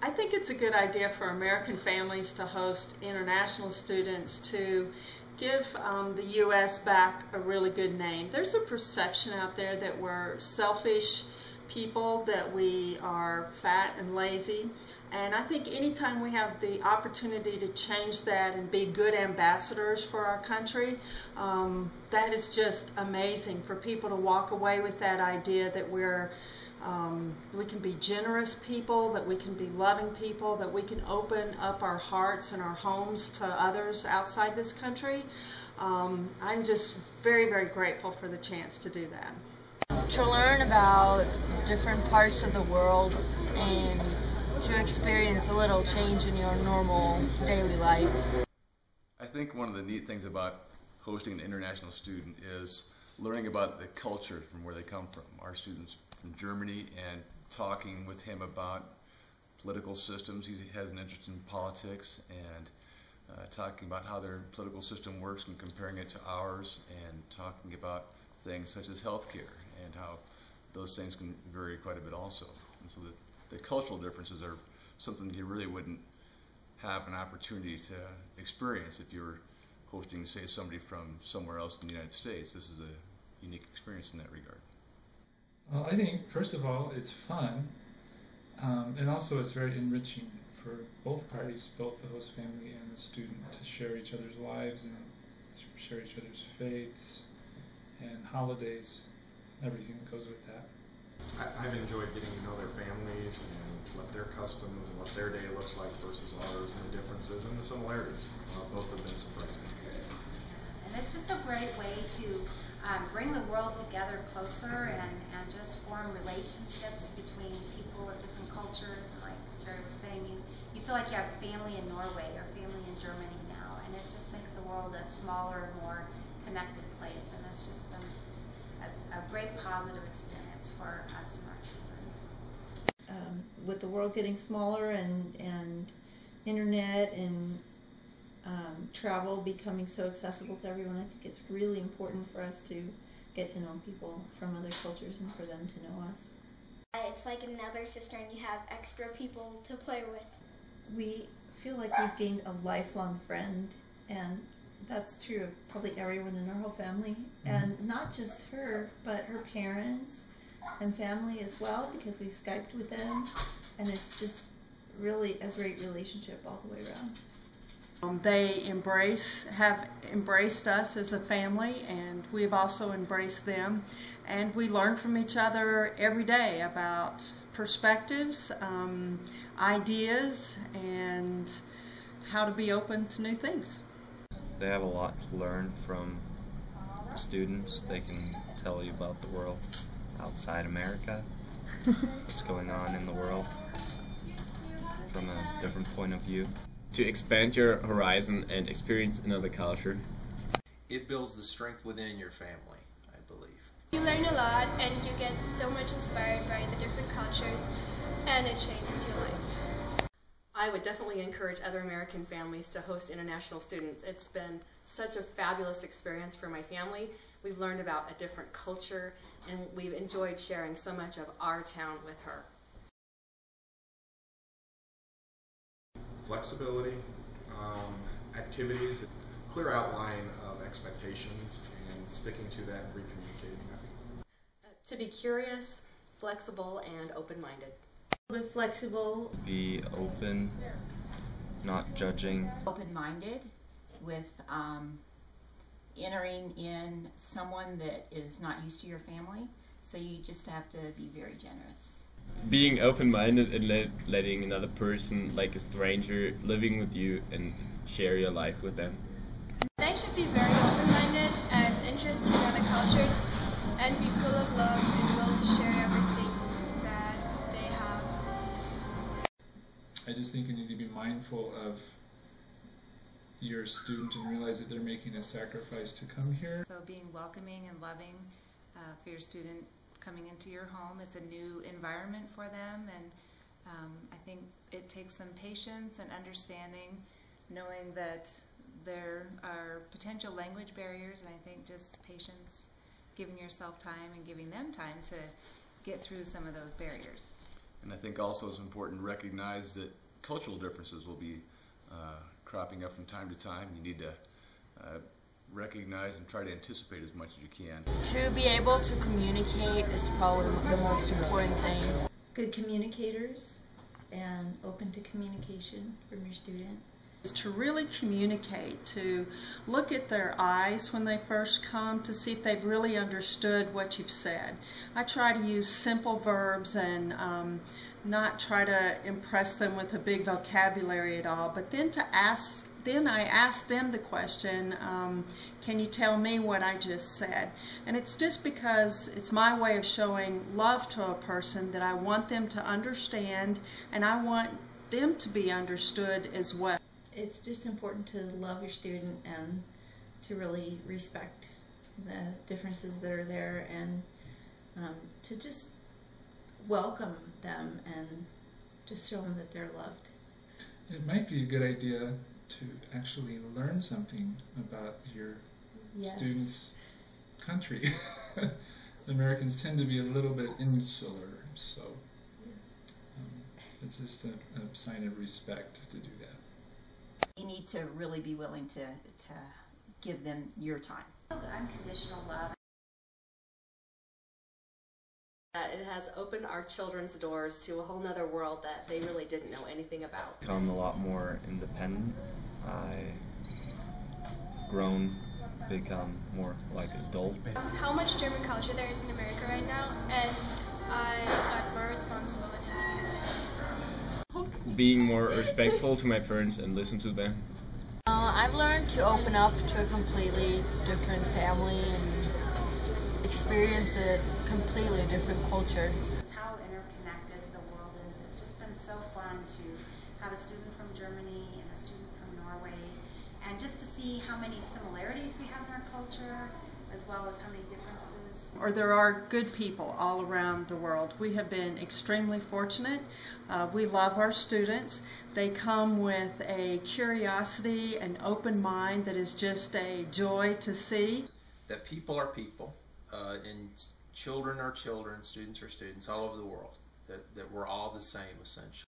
I think it's a good idea for American families to host international students to give the U.S. back a really good name. There's a perception out there that we're selfish people, that we are fat and lazy. And I think anytime we have the opportunity to change that and be good ambassadors for our country, that is just amazing for people to walk away with that idea that we can be generous people, that we can be loving people, that we can open up our hearts and our homes to others outside this country. I'm just very, very grateful for the chance to do that. To learn about different parts of the world and to experience a little change in your normal daily life. I think one of the neat things about hosting an international student is learning about the culture from where they come from. Our students from Germany, and talking with him about political systems. He has an interest in politics, and talking about how their political system works and comparing it to ours, and talking about things such as healthcare and how those things can vary quite a bit also. And so the cultural differences are something you really wouldn't have an opportunity to experience if you were hosting, say, somebody from somewhere else in the United States. This is a unique experience in that regard. Well, I think, first of all, it's fun, and also it's very enriching for both parties, both the host family and the student, to share each other's lives and share each other's faiths and holidays, everything that goes with that. I've enjoyed getting to know their families and what their customs and what their day looks like versus ours, and the differences and the similarities. Both have been surprising. And it's just a great way to bring the world together closer and just form relationships between people of different cultures. And like Jerry was saying, you feel like you have family in Norway or family in Germany now, and it just makes the world a smaller, more connected place. And it's just been a great positive experience for us and our children. With the world getting smaller and internet and travel becoming so accessible to everyone, I think it's really important for us to get to know people from other cultures and for them to know us. It's like another sister and you have extra people to play with. We feel like we've gained a lifelong friend, and that's true of probably everyone in our whole family, and not just her, but her parents and family as well, because we Skyped with them, and it's just really a great relationship all the way around. They have embraced us as a family, and we've also embraced them, and we learn from each other every day about perspectives, ideas, and how to be open to new things. They have a lot to learn from the students. They can tell you about the world outside America, what's going on in the world from a different point of view. To expand your horizon and experience another culture. It builds the strength within your family, I believe. You learn a lot and you get so much inspired by the different cultures, and it changes your life. I would definitely encourage other American families to host international students. It's been such a fabulous experience for my family. We've learned about a different culture, and we've enjoyed sharing so much of our town with her. Flexibility, activities, clear outline of expectations, and sticking to that and recommunicating that. To be curious, flexible, and open-minded. Be flexible. Be open, not judging. Open-minded with entering in someone that is not used to your family, so you just have to be very generous. Being open-minded and letting another person, like a stranger, living with you and share your life with them. They should be very open-minded and interested in other cultures and be full of love and willing to share everything that they have. I just think you need to be mindful of your student and realize that they're making a sacrifice to come here. So being welcoming and loving for your student coming into your home. It's a new environment for them, and I think it takes some patience and understanding, knowing that there are potential language barriers, and I think just patience, giving yourself time and giving them time to get through some of those barriers. And I think also it's important to recognize that cultural differences will be cropping up from time to time. You need to recognize and try to anticipate as much as you can. To be able to communicate is probably the most important thing. Good communicators and open to communication from your student. To really communicate, to look at their eyes when they first come to see if they've really understood what you've said. I try to use simple verbs and not try to impress them with a big vocabulary at all, but then I ask them the question, can you tell me what I just said? And it's just because it's my way of showing love to a person that I want them to understand, and I want them to be understood as well. It's just important to love your student and to really respect the differences that are there, and to just welcome them and just show them that they're loved. It might be a good idea to actually learn something about your students' country. Americans tend to be a little bit insular, so it's just a sign of respect to do that. You need to really be willing to give them your time. Unconditional love. It has opened our children's doors to a whole nother world that they really didn't know anything about. Become a lot more independent. I've grown, become more like adult. How much German culture there is in America right now, and I got more responsibility. Being more respectful to my parents and listen to them. I've learned to open up to a completely different family and experience a completely different culture. It's how interconnected the world is. It's just been so fun to have a student from Germany and a student from Norway, and just to see how many similarities we have in our culture, as well as how many differences. Or there are good people all around the world. We have been extremely fortunate. We love our students. They come with a curiosity and open mind that is just a joy to see. That people are people, and children are children, students are students all over the world. That we're all the same, essentially.